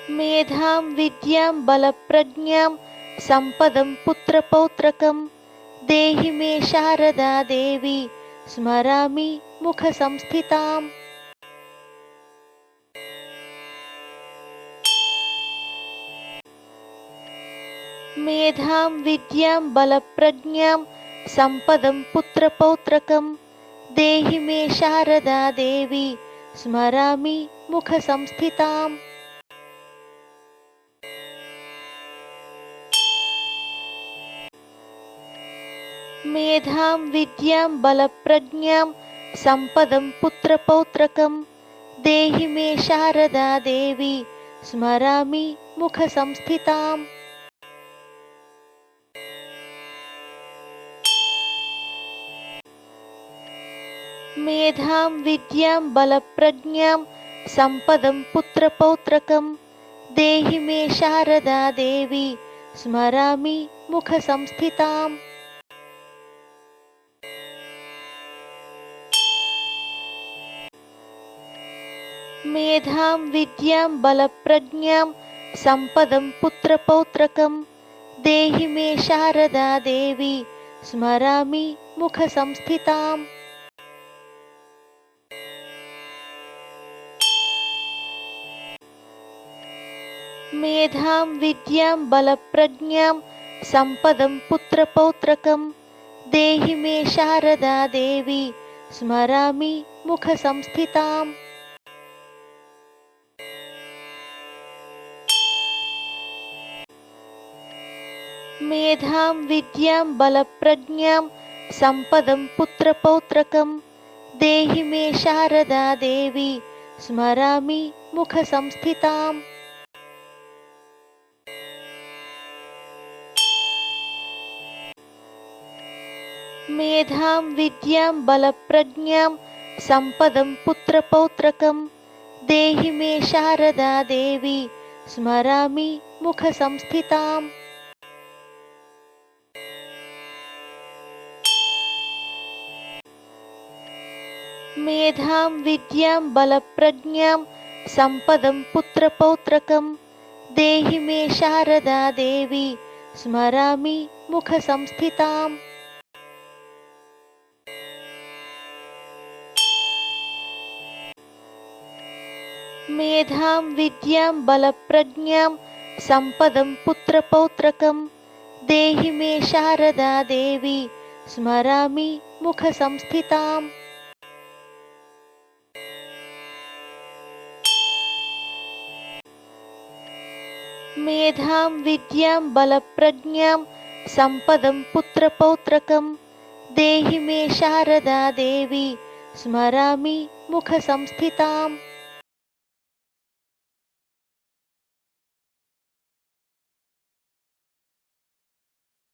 मेधां विद्यां बलप्रज्ञां सम्पदं पुत्रपौत्रकं देहि मे शारदा देवी स्मरामि मुखसंस्थिताम्। मेधां विद्यां बलप्रज्ञां सम्पदं पुत्रपौत्रकं देहि मे शारदा देवी स्मरामि मुखसंस्थिताम्। मेधां विद्यां बलप्रज्ञां सम्पदं पुत्रपौत्रकं देहि मे शारदा देवी स्मरामि मुखसंस्थिताम्। मेधां विद्यां बलप्रज्ञां सम्पदं पुत्रपौत्रकं देहि मे शारदा देवी स्मरामि मुखसंस्थिताम्। मेधां विद्यां बलप्रज्ञां सम्पदं पुत्रपौत्रकं देहि मे शारदा देवी स्मरामि मुखसंस्थिताम्। मेधां विद्यां बलप्रज्ञां सम्पदं पुत्रपौत्रकं देहि मे शारदा देवी स्मरामि मुखसंस्थिताम्। मेधां विद्यां बलप्रज्ञां सम्पदं पुत्रपौत्रकं देहि मे शारदा देवी स्मरामि मुखसंस्थिताम्। मेधां विद्यां बलप्रज्ञां सम्पदं पुत्रपौत्रकं देहि मे शारदा देवी स्मरामि मुखसंस्थिताम्। मेधां विद्यां बलप्रज्ञां सम्पदं पुत्रपौत्रकं देहि मे शारदा देवी स्मरामि मुखसंस्थिताम्। मेधां विद्यां बलप्रज्ञां सम्पदं पुत्रपौत्रकं देहि मे शारदा देवी स्मरामि मुखसंस्थिताम्। मेधां विद्यां बलप्रज्ञां सम्पदं पुत्रपौत्रकं देहि मे शारदा देवी स्मरामि मुखसंस्थिताम्।